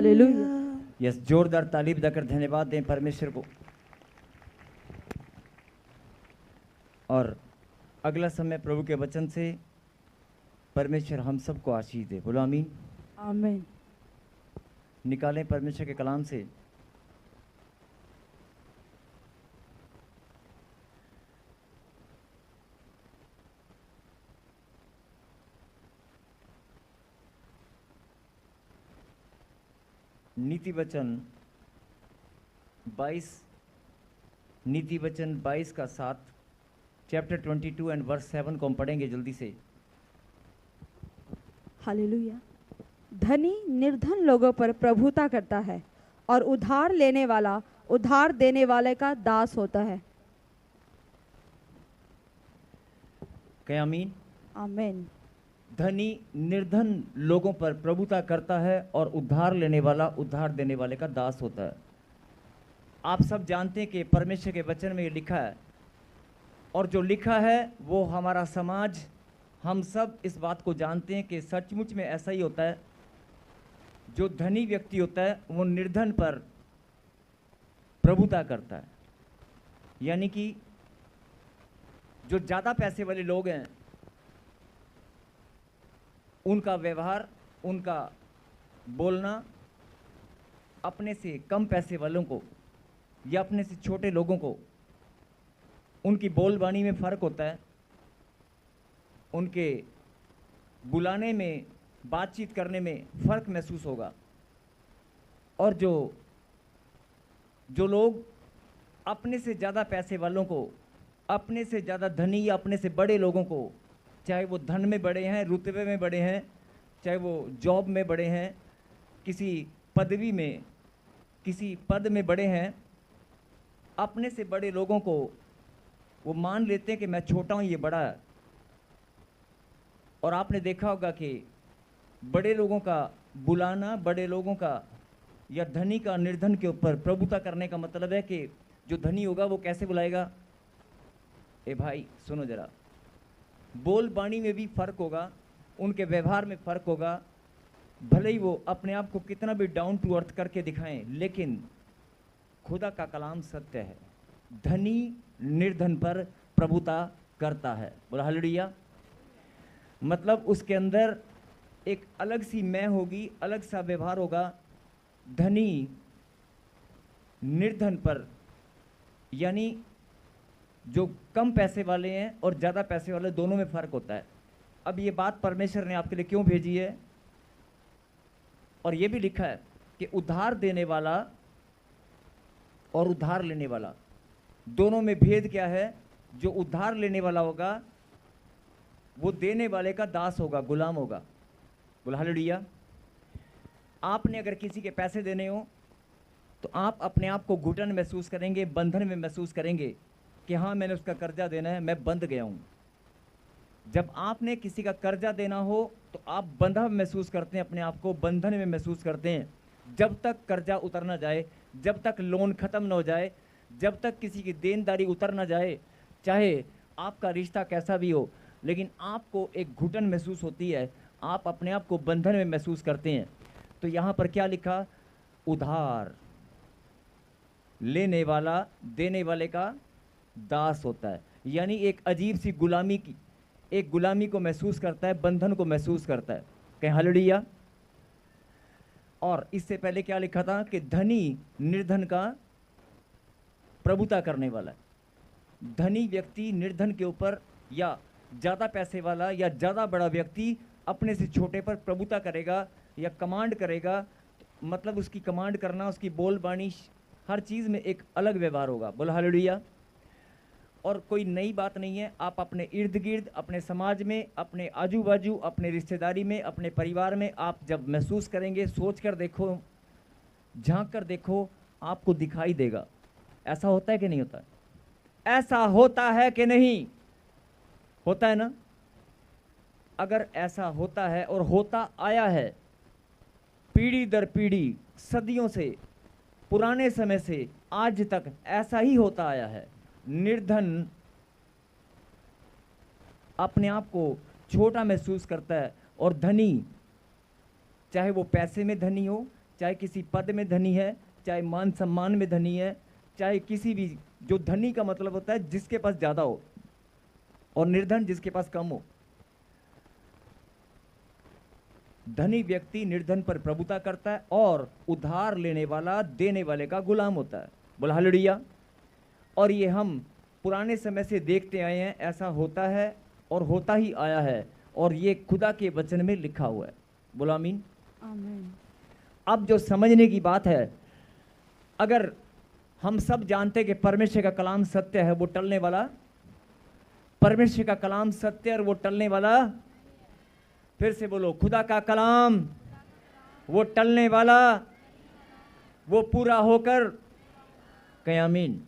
Hallelujah. Yes, जोरदार ताली बजाकर धन्यवाद दें परमेश्वर को। और अगला समय प्रभु के वचन से परमेश्वर हम सबको आशीष दे। बोलो आमीन। आमीन। निकालें परमेश्वर के कलाम से नीति वचन 22 का 7, चैप्टर 22 एंड वर्स 7 को हम पढ़ेंगे जल्दी से। हालेलुया। धनी निर्धन लोगों पर प्रभुता करता है और उधार लेने वाला उधार देने वाले का दास होता है। क्या आमीन? आमीन। धनी निर्धन लोगों पर प्रभुता करता है और उधार लेने वाला उधार देने वाले का दास होता है। आप सब जानते हैं कि परमेश्वर के वचन में ये लिखा है, और जो लिखा है वो हमारा समाज, हम सब इस बात को जानते हैं कि सचमुच में ऐसा ही होता है। जो धनी व्यक्ति होता है वो निर्धन पर प्रभुता करता है, यानी कि जो ज़्यादा पैसे वाले लोग हैं उनका व्यवहार, उनका बोलना अपने से कम पैसे वालों को या अपने से छोटे लोगों को, उनकी बोलबानी में फ़र्क होता है, उनके बुलाने में, बातचीत करने में फ़र्क महसूस होगा। और जो लोग अपने से ज़्यादा पैसे वालों को, अपने से ज़्यादा धनी या अपने से बड़े लोगों को, चाहे वो धन में बड़े हैं, रुतबे में बड़े हैं, चाहे वो जॉब में बड़े हैं, किसी पदवी में, किसी पद में बड़े हैं, अपने से बड़े लोगों को वो मान लेते हैं कि मैं छोटा हूँ, ये बड़ा है। और आपने देखा होगा कि बड़े लोगों का बुलाना, बड़े लोगों का या धनी का निर्धन के ऊपर प्रभुता करने का मतलब है कि जो धनी होगा वो कैसे बुलाएगा। ए भाई सुनो जरा, बोल बाणी में भी फर्क होगा, उनके व्यवहार में फर्क होगा। भले ही वो अपने आप को कितना भी डाउन टू अर्थ करके दिखाएं, लेकिन खुदा का कलाम सत्य है, धनी निर्धन पर प्रभुता करता है। बोला हालेलुया। मतलब उसके अंदर एक अलग सी मैं होगी, अलग सा व्यवहार होगा। धनी निर्धन पर, यानी जो कम पैसे वाले हैं और ज़्यादा पैसे वाले, दोनों में फ़र्क होता है। अब ये बात परमेश्वर ने आपके लिए क्यों भेजी है, और ये भी लिखा है कि उधार देने वाला और उधार लेने वाला, दोनों में भेद क्या है। जो उधार लेने वाला होगा वो देने वाले का दास होगा, गुलाम होगा। बोला हालेलुया। आपने अगर किसी के पैसे देने हो तो आप अपने आप को घुटन महसूस करेंगे, बंधन में महसूस करेंगे कि हाँ मैंने उसका कर्जा देना है, मैं बंध गया हूँ। जब आपने किसी का कर्जा देना हो तो आप बंधा महसूस करते हैं, अपने आप को बंधन में महसूस करते हैं। जब तक कर्जा उतर ना जाए, जब तक लोन खत्म ना हो जाए, जब तक किसी की देनदारी उतर ना जाए, चाहे आपका रिश्ता कैसा भी हो, लेकिन आपको एक घुटन महसूस होती है, आप अपने आप को बंधन में महसूस करते हैं। तो यहाँ पर क्या लिखा, उधार लेने वाला देने वाले का दास होता है, यानी एक अजीब सी गुलामी की, एक गुलामी को महसूस करता है, बंधन को महसूस करता है। कहीं हालेलुया। और इससे पहले क्या लिखा था कि धनी निर्धन का प्रभुता करने वाला है। धनी व्यक्ति निर्धन के ऊपर, या ज़्यादा पैसे वाला या ज़्यादा बड़ा व्यक्ति अपने से छोटे पर प्रभुता करेगा या कमांड करेगा। मतलब उसकी कमांड करना, उसकी बोलबानी, हर चीज़ में एक अलग व्यवहार होगा। बोला हालेलुया। और कोई नई बात नहीं है। आप अपने इर्द गिर्द, अपने समाज में, अपने आजू बाजू, अपने रिश्तेदारी में, अपने परिवार में आप जब महसूस करेंगे, सोच कर देखो, झांक कर देखो, आपको दिखाई देगा। ऐसा होता है कि नहीं होता है? ऐसा होता है कि नहीं होता है ना? अगर ऐसा होता है और होता आया है पीढ़ी दर पीढ़ी, सदियों से, पुराने समय से आज तक ऐसा ही होता आया है। निर्धन अपने आप को छोटा महसूस करता है और धनी, चाहे वो पैसे में धनी हो, चाहे किसी पद में धनी है, चाहे मान सम्मान में धनी है, चाहे किसी भी, जो धनी का मतलब होता है जिसके पास ज्यादा हो, और निर्धन जिसके पास कम हो। धनी व्यक्ति निर्धन पर प्रभुता करता है और उधार लेने वाला देने वाले का गुलाम होता है। बोला हालेलुया। और ये हम पुराने समय से देखते आए हैं, ऐसा होता है और होता ही आया है, और ये खुदा के वचन में लिखा हुआ है। बोला आमीन। आमीन। अब जो समझने की बात है, अगर हम सब जानते कि परमेश्वर का कलाम सत्य है, वो टलने वाला, परमेश्वर का कलाम सत्य और वो टलने वाला, फिर से बोलो, खुदा का कलाम वो टलने वाला, वो पूरा होकर, कहीं आमीन।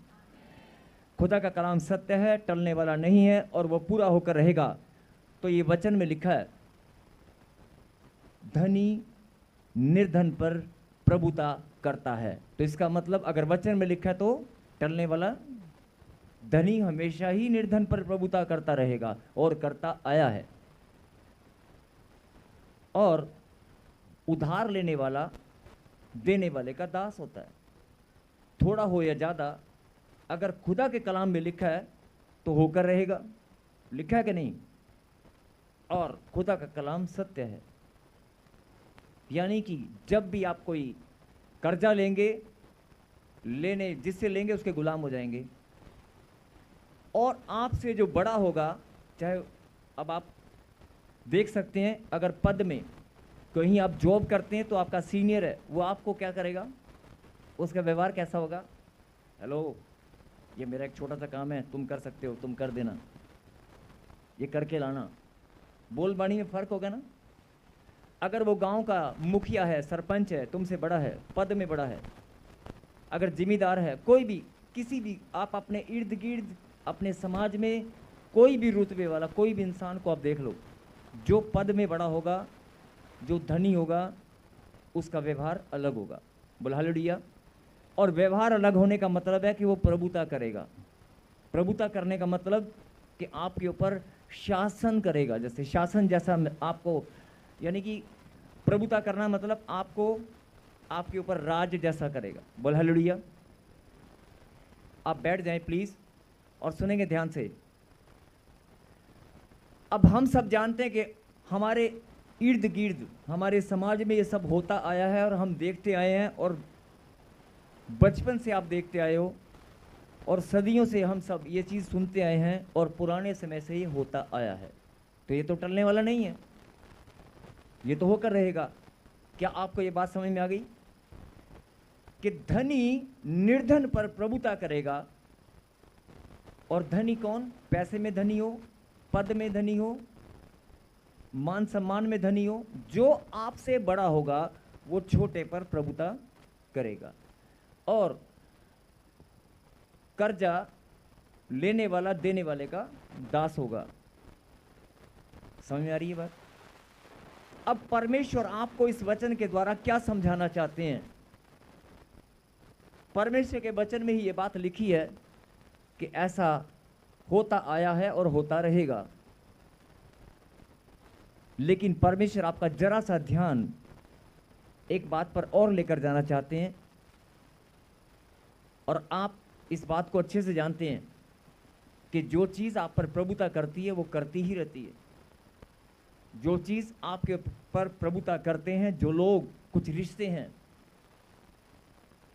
खुदा का कलाम सत्य है, टलने वाला नहीं है, और वो पूरा होकर रहेगा। तो ये वचन में लिखा है, धनी निर्धन पर प्रभुता करता है। तो इसका मतलब अगर वचन में लिखा है तो टलने वाला, धनी हमेशा ही निर्धन पर प्रभुता करता रहेगा और करता आया है। और उधार लेने वाला देने वाले का दास होता है। थोड़ा हो या ज्यादा, अगर खुदा के कलाम में लिखा है तो होकर रहेगा। लिखा है कि नहीं? और खुदा का कलाम सत्य है, यानी कि जब भी आप कोई कर्जा लेंगे, लेने जिससे लेंगे उसके गुलाम हो जाएंगे। और आपसे जो बड़ा होगा, चाहे अब आप देख सकते हैं, अगर पद में कहीं आप जॉब करते हैं तो आपका सीनियर है, वो आपको क्या करेगा, उसका व्यवहार कैसा होगा? हेलो, ये मेरा एक छोटा सा काम है, तुम कर सकते हो, तुम कर देना, ये करके लाना। बोल बाणी में फर्क होगा ना। अगर वो गांव का मुखिया है, सरपंच है, तुमसे बड़ा है, पद में बड़ा है, अगर जिम्मेदार है, कोई भी, किसी भी, आप अपने इर्द गिर्द अपने समाज में कोई भी रुतबे वाला कोई भी इंसान को आप देख लो, जो पद में बड़ा होगा, जो धनी होगा, उसका व्यवहार अलग होगा। बोल हालेलुया। और व्यवहार अलग होने का मतलब है कि वो प्रभुता करेगा। प्रभुता करने का मतलब कि आपके ऊपर शासन करेगा, जैसे शासन जैसा आपको, यानी कि प्रभुता करना मतलब आपको आपके ऊपर राज जैसा करेगा। बोल हालेलुया। आप बैठ जाएं प्लीज और सुनेंगे ध्यान से। अब हम सब जानते हैं कि हमारे इर्द गिर्द, हमारे समाज में ये सब होता आया है और हम देखते आए हैं, और बचपन से आप देखते आए हो, और सदियों से हम सब ये चीज़ सुनते आए हैं, और पुराने समय से ये होता आया है। तो ये तो टलने वाला नहीं है, ये तो होकर रहेगा। क्या आपको ये बात समझ में आ गई कि धनी निर्धन पर प्रभुता करेगा? और धनी कौन? पैसे में धनी हो, पद में धनी हो, मान सम्मान में धनी हो, जो आपसे बड़ा होगा वो छोटे पर प्रभुता करेगा। और कर्जा लेने वाला देने वाले का दास होगा। समझ में आ रही है बात? अब परमेश्वर आपको इस वचन के द्वारा क्या समझाना चाहते हैं? परमेश्वर के वचन में ही ये बात लिखी है कि ऐसा होता आया है और होता रहेगा। लेकिन परमेश्वर आपका जरा सा ध्यान एक बात पर और लेकर जाना चाहते हैं, और आप इस बात को अच्छे से जानते हैं कि जो चीज आप पर प्रभुता करती है वो करती ही रहती है। जो चीज आपके पर प्रभुता करते हैं, जो लोग, कुछ रिश्ते हैं,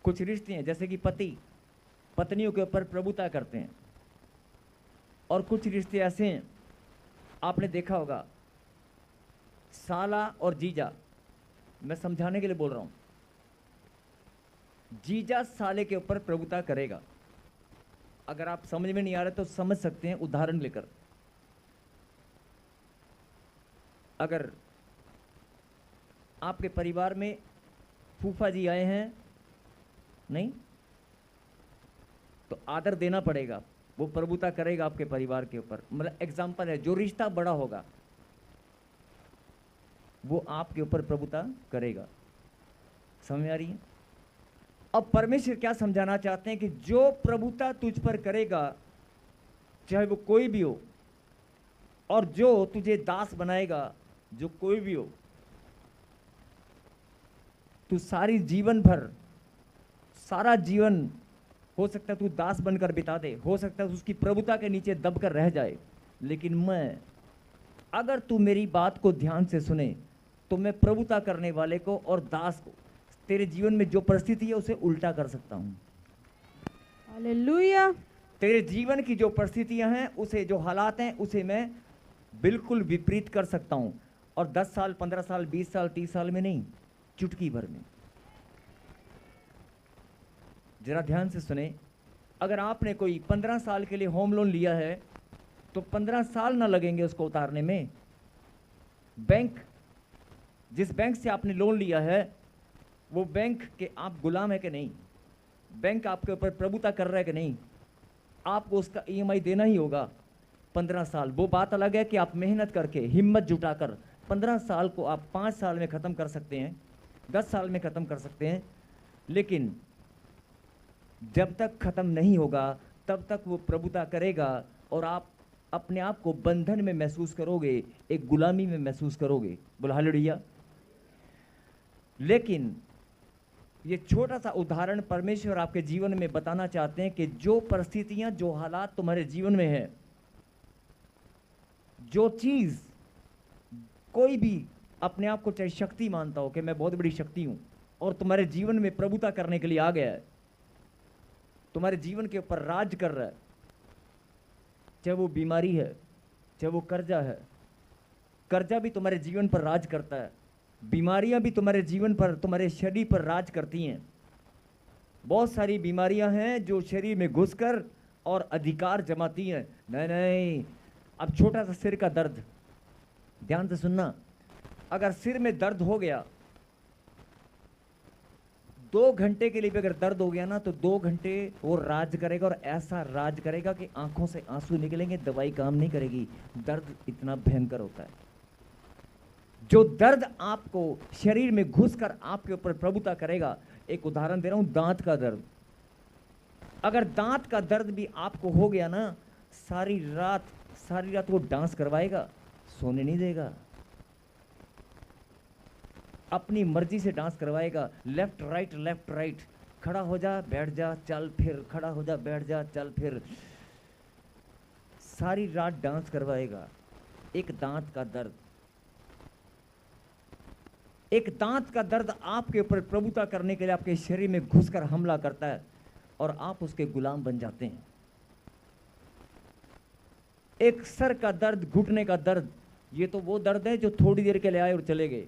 कुछ रिश्ते हैं, जैसे कि पति पत्नियों के ऊपर प्रभुता करते हैं, और कुछ रिश्ते ऐसे हैं, आपने देखा होगा, साला और जीजा। मैं समझाने के लिए बोल रहा हूं। जीजा साले के ऊपर प्रभुता करेगा। अगर आप समझ में नहीं आ रहे तो समझ सकते हैं उदाहरण लेकर। अगर आपके परिवार में फूफा जी आए हैं, नहीं तो आदर देना पड़ेगा, वो प्रभुता करेगा आपके परिवार के ऊपर। मतलब एग्जाम्पल है, जो रिश्ता बड़ा होगा वो आपके ऊपर प्रभुता करेगा। समझ में आ रही है? अब परमेश्वर क्या समझाना चाहते हैं कि जो प्रभुता तुझ पर करेगा, चाहे वो कोई भी हो, और जो तुझे दास बनाएगा, जो कोई भी हो, तू सारी जीवन भर, सारा जीवन हो सकता है तू दास बनकर बिता दे, हो सकता है उसकी प्रभुता के नीचे दबकर रह जाए, लेकिन मैं, अगर तू मेरी बात को ध्यान से सुने तो मैं प्रभुता करने वाले को और दास को, तेरे जीवन में जो परिस्थिति है उसे उल्टा कर सकता हूं। हालेलुया। तेरे जीवन की जो परिस्थितियां हैं, उसे, जो हालात हैं, उसे मैं बिल्कुल विपरीत कर सकता हूं। और 10 साल, 15 साल, 20 साल, 30 साल में नहीं, चुटकी भर में। जरा ध्यान से सुने, अगर आपने कोई 15 साल के लिए होम लोन लिया है तो 15 साल ना लगेंगे उसको उतारने में। बैंक, जिस बैंक से आपने लोन लिया है वो बैंक के आप गुलाम है कि नहीं, बैंक आपके ऊपर प्रभुता कर रहा है कि नहीं, आपको उसका EMI देना ही होगा 15 साल। वो बात अलग है कि आप मेहनत करके, हिम्मत जुटाकर 15 साल को आप 5 साल में ख़त्म कर सकते हैं, 10 साल में ख़त्म कर सकते हैं, लेकिन जब तक ख़त्म नहीं होगा तब तक वो प्रभुता करेगा और आप अपने आप को बंधन में महसूस करोगे, एक गुलामी में महसूस करोगे। बोलो हालेलुया। लेकिन ये छोटा सा उदाहरण परमेश्वर आपके जीवन में बताना चाहते हैं कि जो परिस्थितियां, जो हालात तुम्हारे जीवन में है, जो चीज, कोई भी अपने आप को चाहे शक्ति मानता हो कि मैं बहुत बड़ी शक्ति हूं और तुम्हारे जीवन में प्रभुता करने के लिए आ गया है, तुम्हारे जीवन के ऊपर राज कर रहा है, चाहे वो बीमारी है, चाहे वो कर्जा है, कर्जा भी तुम्हारे जीवन पर राज करता है, बीमारियां भी तुम्हारे जीवन पर, तुम्हारे शरीर पर राज करती हैं। बहुत सारी बीमारियां हैं जो शरीर में घुसकर और अधिकार जमाती हैं। नहीं नहीं, अब छोटा सा सिर का दर्द, ध्यान से सुनना, अगर सिर में दर्द हो गया 2 घंटे के लिए भी अगर दर्द हो गया ना, तो 2 घंटे वो राज करेगा और ऐसा राज करेगा कि आंखों से आंसू निकलेंगे, दवाई काम नहीं करेगी। दर्द इतना भयंकर होता है। जो दर्द आपको शरीर में घुसकर आपके ऊपर प्रभुता करेगा, एक उदाहरण दे रहा हूं, दांत का दर्द। अगर दांत का दर्द भी आपको हो गया ना, सारी रात वो डांस करवाएगा, सोने नहीं देगा, अपनी मर्जी से डांस करवाएगा। लेफ्ट राइट, खड़ा हो जा, बैठ जा, चल फिर, खड़ा हो जा, बैठ जा, चल फिर, सारी रात डांस करवाएगा। एक दांत का दर्द, एक दांत का दर्द आपके ऊपर प्रभुता करने के लिए आपके शरीर में घुसकर हमला करता है और आप उसके गुलाम बन जाते हैं। एक सर का दर्द, घुटने का दर्द, ये तो वो दर्द है जो थोड़ी देर के लिए आए और चले गए।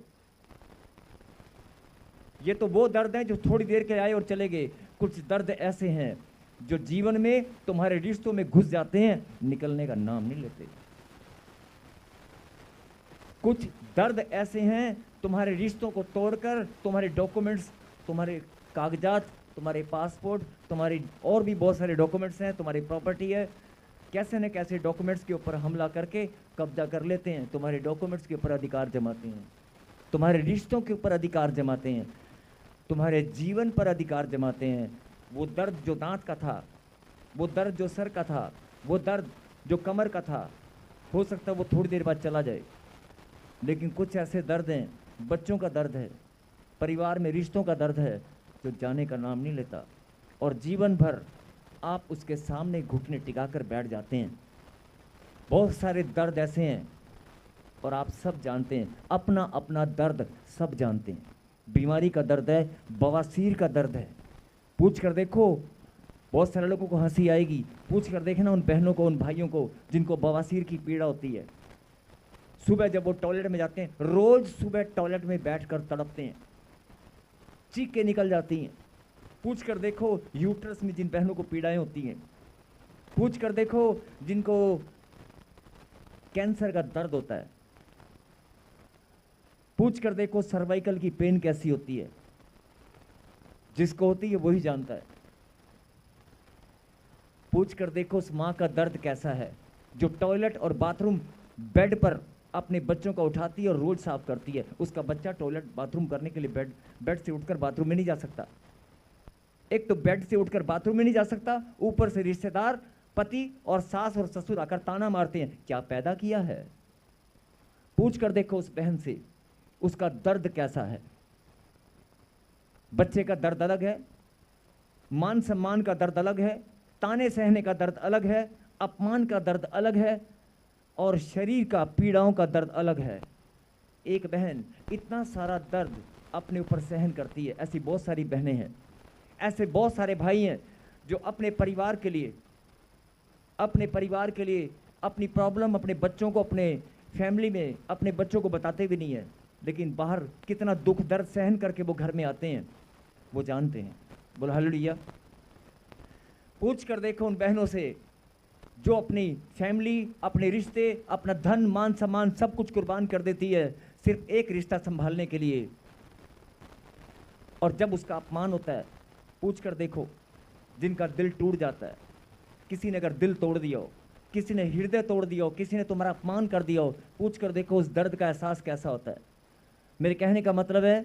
ये तो वो दर्द है जो थोड़ी देर के आए और चले गए। कुछ दर्द ऐसे हैं जो जीवन में तुम्हारे रिश्तों में घुस जाते हैं, निकलने का नाम नहीं लेते। कुछ दर्द ऐसे हैं तुम्हारे रिश्तों को तोड़कर, तुम्हारे डॉक्यूमेंट्स, तुम्हारे कागजात, तुम्हारे पासपोर्ट, तुम्हारी और भी बहुत सारे डॉक्यूमेंट्स हैं, तुम्हारी प्रॉपर्टी है, कैसे न कैसे डॉक्यूमेंट्स के ऊपर हमला करके कब्जा कर लेते हैं, तुम्हारे डॉक्यूमेंट्स के ऊपर अधिकार जमाते हैं, तुम्हारे रिश्तों के ऊपर अधिकार जमाते हैं, तुम्हारे जीवन पर अधिकार जमाते हैं। वो दर्द जो दांत का था, वो दर्द जो सर का था, वो दर्द जो कमर का था, हो सकता है वो थोड़ी देर बाद चला जाए। लेकिन कुछ ऐसे दर्द हैं, बच्चों का दर्द है, परिवार में रिश्तों का दर्द है, जो जाने का नाम नहीं लेता और जीवन भर आप उसके सामने घुटने टिकाकर बैठ जाते हैं। बहुत सारे दर्द ऐसे हैं और आप सब जानते हैं, अपना अपना दर्द सब जानते हैं। बीमारी का दर्द है, बवासीर का दर्द है। पूछ कर देखो, बहुत सारे लोगों को हंसी आएगी, पूछ कर देखना उन बहनों को, उन भाइयों को जिनको बवासीर की पीड़ा होती है। सुबह जब वो टॉयलेट में जाते हैं, रोज सुबह टॉयलेट में बैठकर तड़पते हैं, चीख के निकल जाती हैं। पूछ कर देखो यूट्रस में जिन बहनों को पीड़ाएं होती हैं, पूछ कर देखो जिनको कैंसर का दर्द होता है, पूछ कर देखो सर्वाइकल की पेन कैसी होती है। जिसको होती है वही जानता है। पूछ कर देखो उस मां का दर्द कैसा है जो टॉयलेट और बाथरूम बेड पर अपने बच्चों को उठाती है और रोज साफ करती है। उसका बच्चा टॉयलेट बाथरूम करने के लिए बेड से उठकर बाथरूम में नहीं जा सकता। एक तो बेड से उठकर बाथरूम में नहीं जा सकता, ऊपर से रिश्तेदार, पति और सास और ससुर आकर ताना मारते हैं, क्या पैदा किया है। पूछ कर देखो उस बहन से, उसका दर्द कैसा है। बच्चे का दर्द अलग है, मान सम्मान का दर्द अलग है, ताने सहने का दर्द अलग है, अपमान का दर्द अलग है, और शरीर का पीड़ाओं का दर्द अलग है। एक बहन इतना सारा दर्द अपने ऊपर सहन करती है। ऐसी बहुत सारी बहनें हैं, ऐसे बहुत सारे भाई हैं जो अपने परिवार के लिए अपनी प्रॉब्लम अपने बच्चों को, अपने फैमिली में अपने बच्चों को बताते भी नहीं है, लेकिन बाहर कितना दुख दर्द सहन करके वो घर में आते हैं, वो जानते हैं। बोलो हालेलुया। पूछ कर देखो उन बहनों से जो अपनी फैमिली, अपने रिश्ते, अपना धन, मान सम्मान सब कुछ कुर्बान कर देती है सिर्फ एक रिश्ता संभालने के लिए, और जब उसका अपमान होता है पूछ कर देखो जिनका दिल टूट जाता है। किसी ने अगर दिल तोड़ दिया हो, किसी ने हृदय तोड़ दिया हो, किसी ने तुम्हारा अपमान कर दिया हो, पूछ कर देखो उस दर्द का एहसास कैसा होता है। मेरे कहने का मतलब है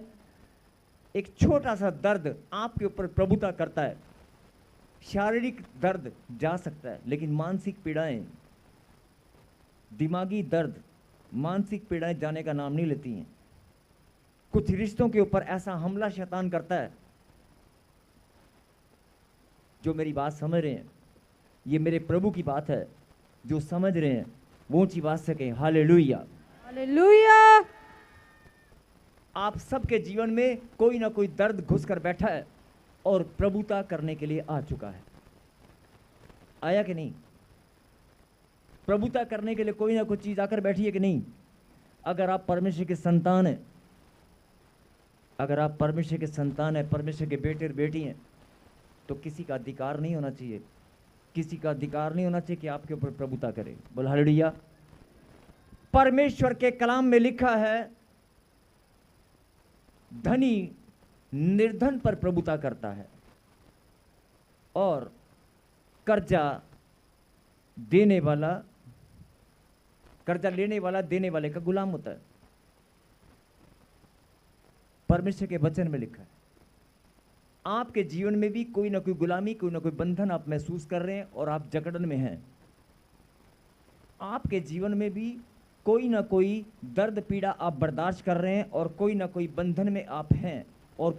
एक छोटा सा दर्द आपके ऊपर प्रभुता करता है। शारीरिक दर्द जा सकता है, लेकिन मानसिक पीड़ाएं, दिमागी दर्द, मानसिक पीड़ाएं जाने का नाम नहीं लेती हैं। कुछ रिश्तों के ऊपर ऐसा हमला शैतान करता है। जो मेरी बात समझ रहे हैं, ये मेरे प्रभु की बात है, जो समझ रहे हैं वो ऊंची बात से कहें हालेलुया। हालेलुया। आप सबके जीवन में कोई ना कोई दर्द घुस कर बैठा है और प्रभुता करने के लिए आ चुका है। आया कि नहीं? प्रभुता करने के लिए कोई ना कोई चीज आकर बैठी है कि नहीं? अगर आप परमेश्वर के संतान हैं, अगर आप परमेश्वर के संतान हैं, परमेश्वर के बेटे और बेटी हैं, तो किसी का अधिकार नहीं होना चाहिए, किसी का अधिकार नहीं होना चाहिए कि आपके ऊपर प्रभुता करे। बोल हालेलुया। परमेश्वर के कलाम में लिखा है धनी निर्धन पर प्रभुता करता है और कर्जा लेने वाला देने वाले का गुलाम होता है। परमेश्वर के वचन में लिखा है। आपके जीवन में भी कोई ना कोई गुलामी, कोई ना कोई बंधन आप महसूस कर रहे हैं और आप जकड़न में हैं। आपके जीवन में भी कोई ना कोई दर्द पीड़ा आप बर्दाश्त कर रहे हैं और कोई ना कोई बंधन में आप हैं, और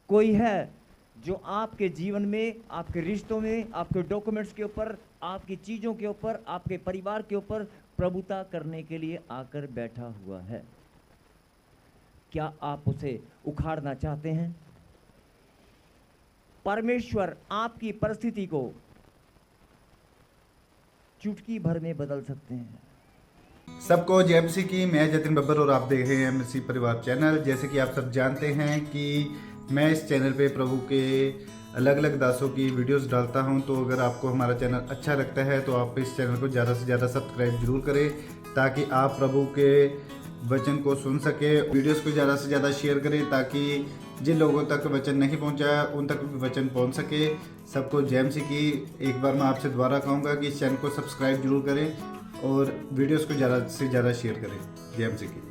कोई है जो आपके जीवन में, आपके रिश्तों में, आपके डॉक्यूमेंट्स के ऊपर, आपकी चीजों के ऊपर, आपके परिवार के ऊपर प्रभुता करने के लिए आकर बैठा हुआ है। क्या आप उसे उखाड़ना चाहते हैं? परमेश्वर आपकी परिस्थिति को चुटकी भर में बदल सकते हैं। सबको जय मसीह की। मैं जतिन बब्बर और आप देख रहे हैं मसीह परिवार चैनल। जैसे कि आप सब जानते हैं कि मैं इस चैनल पे प्रभु के अलग अलग दासों की वीडियोस डालता हूं, तो अगर आपको हमारा चैनल अच्छा लगता है तो आप इस चैनल को ज़्यादा से ज़्यादा सब्सक्राइब जरूर करें, ताकि आप प्रभु के वचन को सुन सके। वीडियोस को ज़्यादा से ज़्यादा शेयर करें ताकि जिन लोगों तक वचन नहीं पहुंचा उन तक भी वचन पहुंच सके। सबको जय मसीह की। एक बार मैं आपसे दोबारा कहूँगा कि इस चैनल को सब्सक्राइब जरूर करें और वीडियोस को ज़्यादा से ज़्यादा शेयर करें। जय मसीह की।